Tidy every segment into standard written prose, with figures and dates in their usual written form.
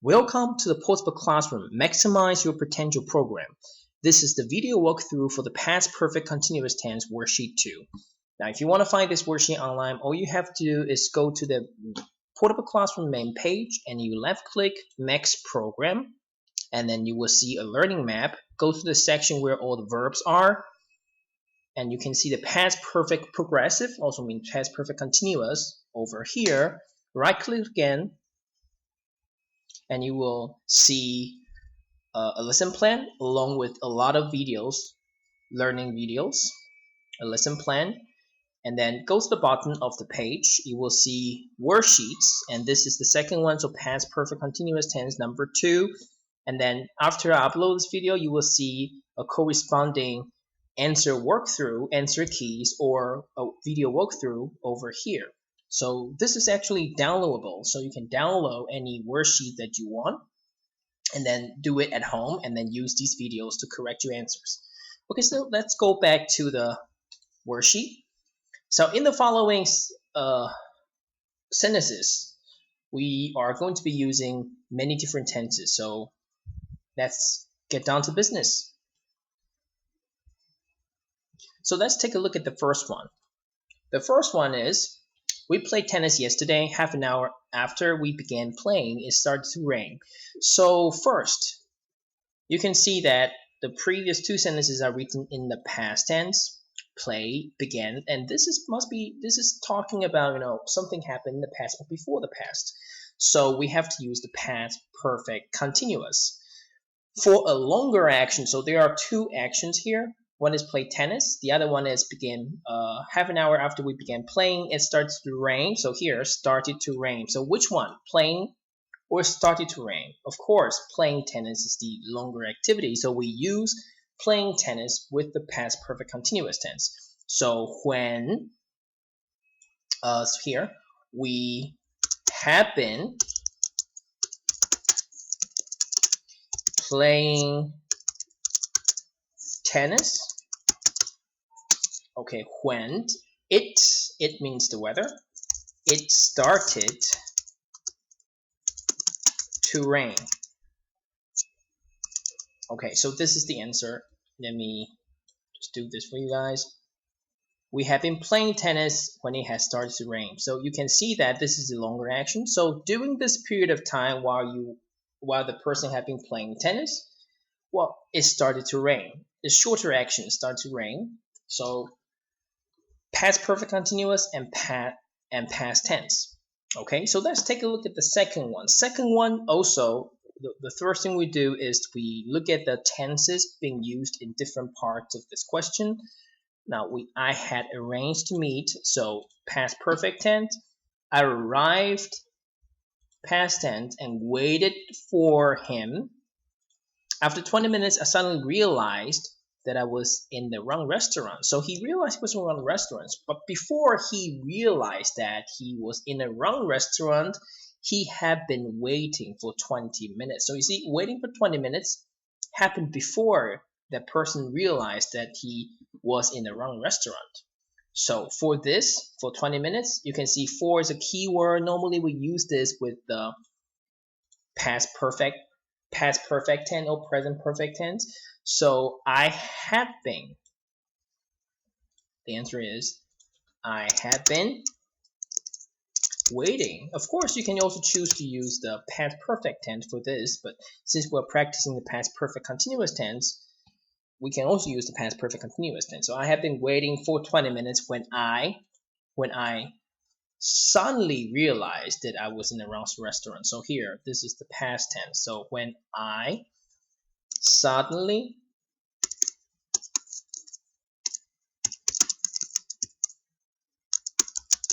Welcome to the Portable Classroom Maximize Your Potential program. This is the video walkthrough for the Past Perfect Continuous Tense Worksheet 2. Now, if you want to find this worksheet online, all you have to do is go to the Portable Classroom main page and you left-click Max Program, and then you will see a learning map. Go to the section where all the verbs are, and you can see the Past Perfect Progressive, also means Past Perfect Continuous, over here. Right-click again, and you will see a lesson plan along with a lot of videos, learning videos, a lesson plan, and then go to the bottom of the page. You will see worksheets, and this is the second one, so past perfect continuous tense number 2. And then after I upload this video, you will see a corresponding answer walkthrough, answer keys, or a video walkthrough over here. So this is actually downloadable, so you can download any worksheet that you want and then do it at home and then use these videos to correct your answers. Okay, so let's go back to the worksheet. So in the following sentences, we are going to be using many different tenses. So let's get down to business. So let's take a look at the first one. The first one is, we played tennis yesterday. Half an hour after we began playing, it started to rain. So first, you can see that the previous two sentences are written in the past tense. Play, began, and this is talking about something happened in the past but before the past. So we have to use the past perfect continuous. For a longer action, so there are two actions here. One is play tennis. The other one is begin half an hour after we began playing, it starts to rain. So here, started to rain. So which one? Playing or started to rain? Of course, playing tennis is the longer activity. So we use playing tennis with the past perfect continuous tense. So when here, we have been playing tennis. Okay, when it means the weather. It started to rain. Okay, so this is the answer. Let me just do this for you guys. We have been playing tennis when it has started to rain. So you can see that this is a longer action. So during this period of time while the person had been playing tennis, well, it started to rain. The shorter action started to rain. So past perfect continuous and past tense. Okay, so let's take a look at the second one. Second one also, the first thing we do is we look at the tenses being used in different parts of this question. Now I had arranged to meet, so past perfect tense. I arrived, past tense, and waited for him. After 20 minutes, I suddenly realized that I was in the wrong restaurant. So he realized he was in the wrong restaurant. But before he realized that he was in the wrong restaurant, he had been waiting for 20 minutes. So you see, waiting for 20 minutes happened before that person realized that he was in the wrong restaurant. So for 20 minutes, you can see for is a keyword. Normally we use this with the past perfect tense or present perfect tense. So I had been. The answer is I had been waiting. Of course, you can also choose to use the past perfect tense for this, but since we're practicing the past perfect continuous tense, we can also use the past perfect continuous tense. So I have been waiting for 20 minutes when I suddenly realized that I was in the wrong restaurant. So here, this is the past tense. So when I suddenly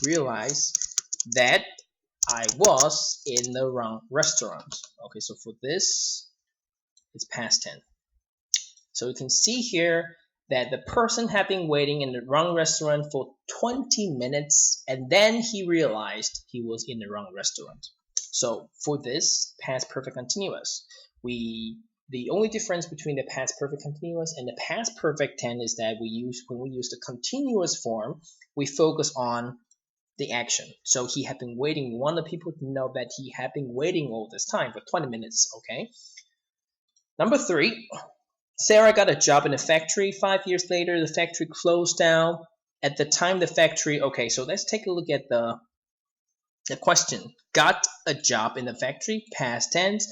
realized that I was in the wrong restaurant. Okay, so for this, it's past tense. So you can see here that the person had been waiting in the wrong restaurant for 20 minutes and then he realized he was in the wrong restaurant. So for this past perfect continuous, the only difference between the past perfect continuous and the past perfect tense is that when we use the continuous form, we focus on the action. So he had been waiting. We want the people to know that he had been waiting all this time for 20 minutes. Okay. Number 3, Sarah got a job in a factory. 5 years later, the factory closed down. At the time, the factory. Okay, so let's take a look at the question. Got a job in the factory, past tense.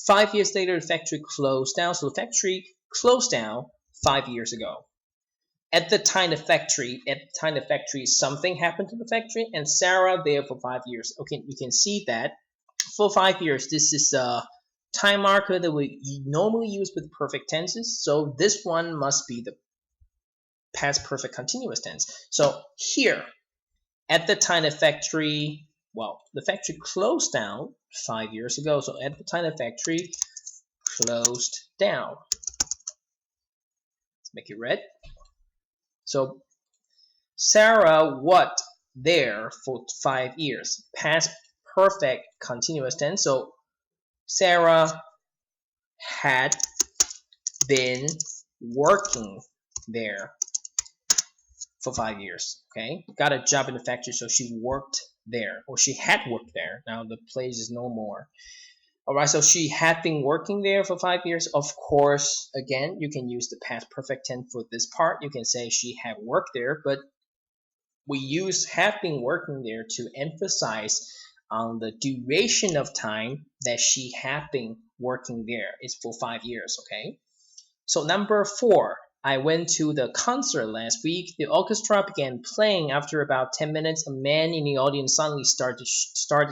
5 years later, the factory closed down. So the factory closed down 5 years ago. At the time the factory, something happened to the factory, and Sarah there for 5 years. Okay, you can see that for 5 years, this is a time marker that we normally use with perfect tenses. So this one must be the past perfect continuous tense. So here, at the time the factory, well, the factory closed down 5 years ago. So at the time the factory closed down. Let's make it red. So Sarah what there for 5 years, past perfect continuous tense. So Sarah had been working there for 5 years. Okay, got a job in the factory, so she worked there, or she had worked there. Now the place is no more. All right, so she had been working there for 5 years. Of course, again, you can use the past perfect tense for this part. You can say she had worked there, but we use have been working there to emphasize on the duration of time that she had been working there. It's for 5 years, okay? So number 4, I went to the concert last week. The orchestra began playing. After about 10 minutes, a man in the audience suddenly started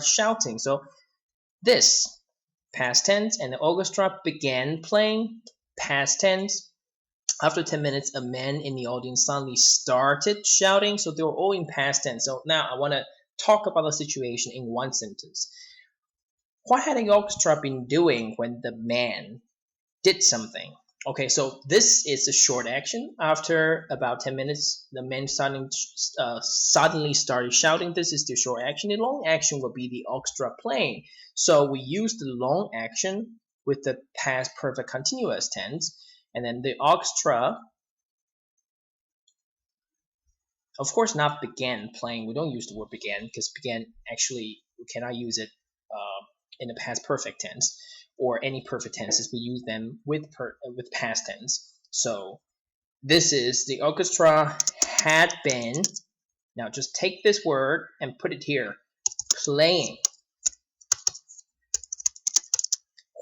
shouting. So this, past tense, and the orchestra began playing, past tense. After 10 minutes, a man in the audience suddenly started shouting. So they were all in past tense. So now I want to talk about the situation in one sentence. What had the orchestra been doing when the man did something? Okay, so this is a short action. After about 10 minutes, the man suddenly started shouting. This is the short action. The long action will be the orchestra playing. So we use the long action with the past perfect continuous tense. And then the orchestra, of course, not began playing. We don't use the word began because began actually we cannot use it in the past perfect tense or any perfect tenses. We use them with past tense. So this is the orchestra had been. Now just take this word and put it here. Playing.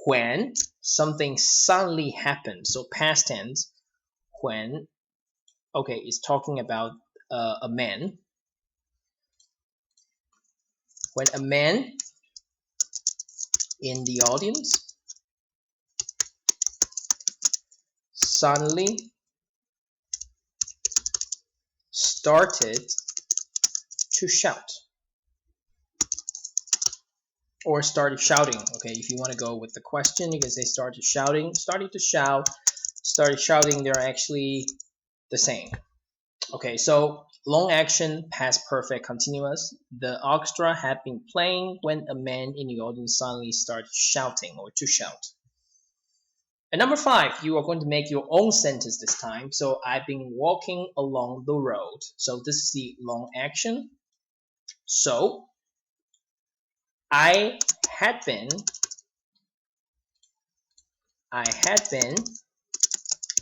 When something suddenly happened. So past tense. When. Okay, it's talking about a man. When a man in the audience suddenly started to shout or started shouting. Okay, if you want to go with the question, you can say started shouting, started to shout, started shouting. They're actually the same. Okay, so long action, past perfect continuous. The orchestra had been playing when a man in the audience suddenly started shouting or to shout. And number 5, you are going to make your own sentence this time. So I've been walking along the road. So this is the long action. So I had been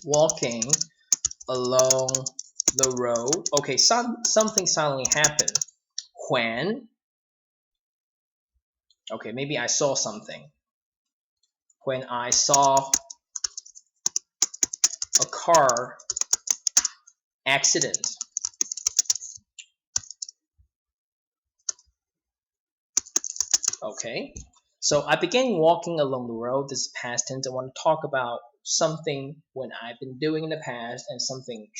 walking along the road. Okay, something suddenly happened when, okay, maybe I saw something. When I saw a car accident. Okay, so I began walking along the road. This is past tense. I want to talk about something when I've been doing in the past and something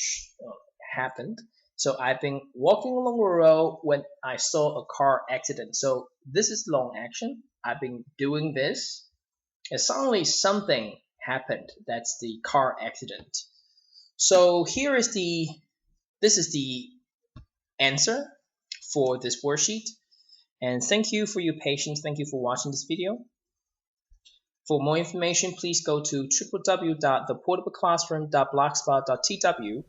happened. So I've been walking along the road when I saw a car accident. So this is long action. I've been doing this and suddenly something happened. That's the car accident. So this is the answer for this worksheet. And thank you for your patience. Thank you for watching this video. For more information, please go to www.theportableclassroom.blogspot.tw